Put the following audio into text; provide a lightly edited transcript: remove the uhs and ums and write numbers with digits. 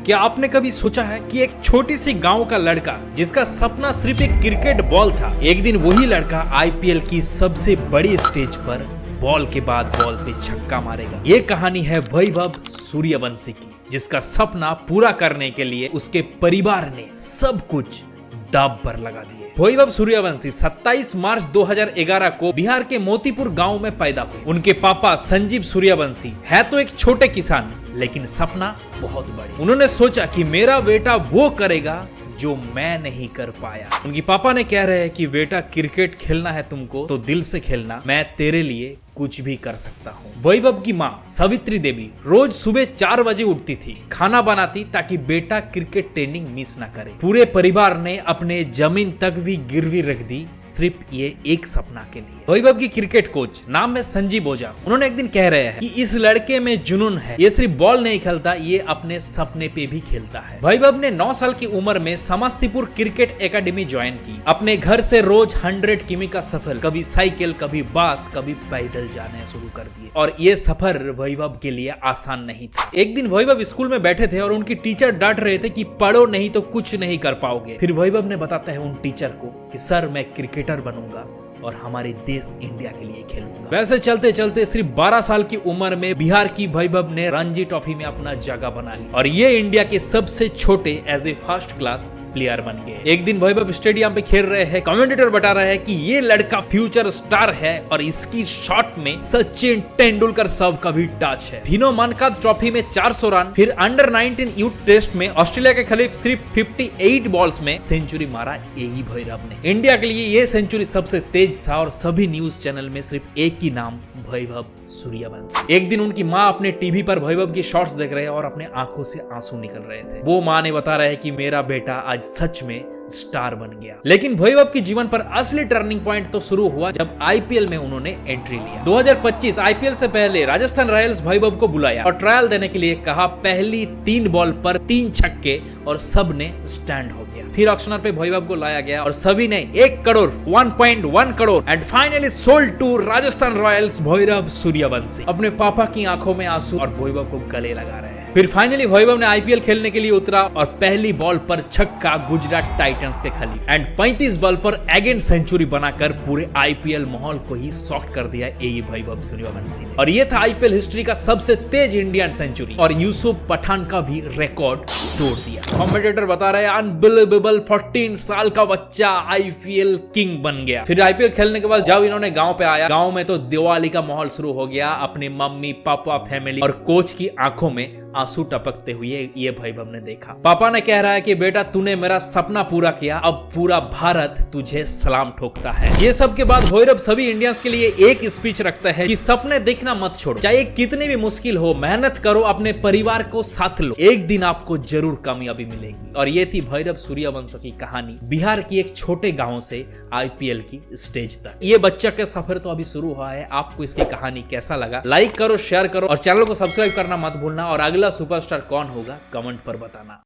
क्या आपने कभी सोचा है कि एक छोटी सी गांव का लड़का जिसका सपना सिर्फ एक क्रिकेट बॉल था, एक दिन वही लड़का आईपीएल की सबसे बड़ी स्टेज पर बॉल के बाद बॉल पे छक्का मारेगा। ये कहानी है वैभव सूर्यवंशी की, जिसका सपना पूरा करने के लिए उसके परिवार ने सब कुछ दांव पर लगा दिए। वैभव सूर्यवंशी 27 मार्च 2011 को बिहार के मोतीपुर गांव में पैदा हुए। उनके पापा संजीव सूर्यवंशी है तो एक छोटे किसान, लेकिन सपना बहुत बड़े। उन्होंने सोचा कि मेरा बेटा वो करेगा जो मैं नहीं कर पाया। उनके पापा ने कह रहे हैं कि बेटा क्रिकेट खेलना है तुमको तो दिल से खेलना, मैं तेरे लिए कुछ भी कर सकता हूँ। वैभव की माँ सावित्री देवी रोज सुबह 4 बजे उठती थी, खाना बनाती ताकि बेटा क्रिकेट ट्रेनिंग मिस ना करे। पूरे परिवार ने अपने जमीन तक भी गिरवी रख दी सिर्फ ये एक सपना के लिए। वैभव की क्रिकेट कोच नाम है संजीव ओझा। उन्होंने एक दिन कह रहे हैं कि इस लड़के में जुनून है, ये सिर्फ बॉल नहीं खेलता, ये अपने सपने पे भी खेलता है। वैभव ने 9 साल की उम्र में समस्तीपुर क्रिकेट एकेडमी ज्वाइन की। अपने घर से रोज 100 किमी का सफर, कभी साइकिल, कभी बस, कभी पैदल जाने शुरू कर दिए। और ये सफर वैभव के लिए आसान नहीं था। एक दिन वैभव स्कूल में बैठे थे और उनकी टीचर डांट रहे थे कि पढ़ो नहीं तो कुछ नहीं कर पाओगे। फिर वैभव ने बताता है उन टीचर को कि सर मैं क्रिकेटर बनूंगा और हमारे देश इंडिया के लिए खेलूंगा। वैसे चलते चलते सिर्फ 12 साल की उम्र में बिहार की वैभव ने रणजी ट्रॉफी में अपना जगह बना ली और ये इंडिया के सबसे छोटे as a first class player बन गए। एक दिन वैभव स्टेडियम पे खेल रहे हैं, कमेंटेटर बता रहे हैं कि ये लड़का फ्यूचर स्टार है और इसकी शॉट में सचिन तेंदुलकर सब का भी टच है। भिनो मनकाद ट्रॉफी में 400 रन, फिर अंडर 19 यूथ टेस्ट में ऑस्ट्रेलिया के खिलाफ सिर्फ 58 बॉल्स में सेंचुरी मारा यही वैभव ने। इंडिया के लिए ये सेंचुरी सबसे तेज था और सभी न्यूज चैनल में सिर्फ एक ही नाम, वैभव सूर्यवंशी। एक दिन उनकी माँ अपने टीवी पर वैभव की शॉट्स देख रहे हैं और अपने आंखों से आंसू निकल रहे थे। वो माँ ने बता रहे हैं कि मेरा बेटा आज सच में स्टार बन गया। लेकिन वैभव के जीवन पर असली टर्निंग पॉइंट तो शुरू हुआ जब आईपीएल में उन्होंने एंट्री लिया। 2025 आईपीएल से पहले राजस्थान रॉयल्स वैभव को बुलाया और ट्रायल देने के लिए कहा। पहली 3 बॉल पर 3 छक्के और सब ने स्टैंड हो गया। फिर ऑक्शनर पे वैभव को लाया गया और सभी ने 1 crore 1.1 crore and finally sold to Rajasthan Royals Vaibhav Suryavanshi. अपने पापा की आंखों में आंसू और वैभव को गले लगा रहे हैं। फिर फाइनली वैभव ने आईपीएल खेलने के लिए उतरा और पहली बॉल पर छक्का गुजरात टाइटंस के खिलाफ एंड 35 बॉल पर अगेन सेंचुरी बनाकर पूरे आईपीएल माहौल को ही शॉक कर दिया यही वैभव सूर्यवंशी ने। और ये था आईपीएल हिस्ट्री का सबसे तेज इंडियन सेंचुरी और यूसुफ पठान का भी रिकॉर्ड तोड़ दिया। कमेंटेटर बता रहे हैं अनबिलीवेबल 14 साल का बच्चा आईपीएल किंग बन गया। फिर आईपीएल खेलने के बाद जब इन्होंने गांव पे आया, गांव में तो दिवाली का माहौल शुरू हो गया। अपनी मम्मी पापा फैमिली और कोच की आंखों में आंसू टपकते हुए ये वैभव ने देखा। पापा ने कह रहा है कि बेटा तूने मेरा सपना पूरा किया, अब पूरा भारत तुझे सलाम ठोकता है। ये सब के बाद वैभव सभी इंडियंस के लिए एक स्पीच रखता है कि सपने देखना मत छोड़ो, चाहे कितनी भी मुश्किल हो, मेहनत करो, अपने परिवार को साथ लो, एक दिन आपको जरूर कामयाबी मिलेगी। और ये थी वैभव सूर्यवंशी की कहानी, बिहार की एक छोटे गांव से आईपीएल की स्टेज तक। ये बच्चा का सफर तो अभी शुरू हुआ है। आपको इसकी कहानी कैसा लगा लाइक करो, शेयर करो और चैनल को सब्सक्राइब करना मत भूलना। और अगला सुपरस्टार कौन होगा कमेंट पर बताना।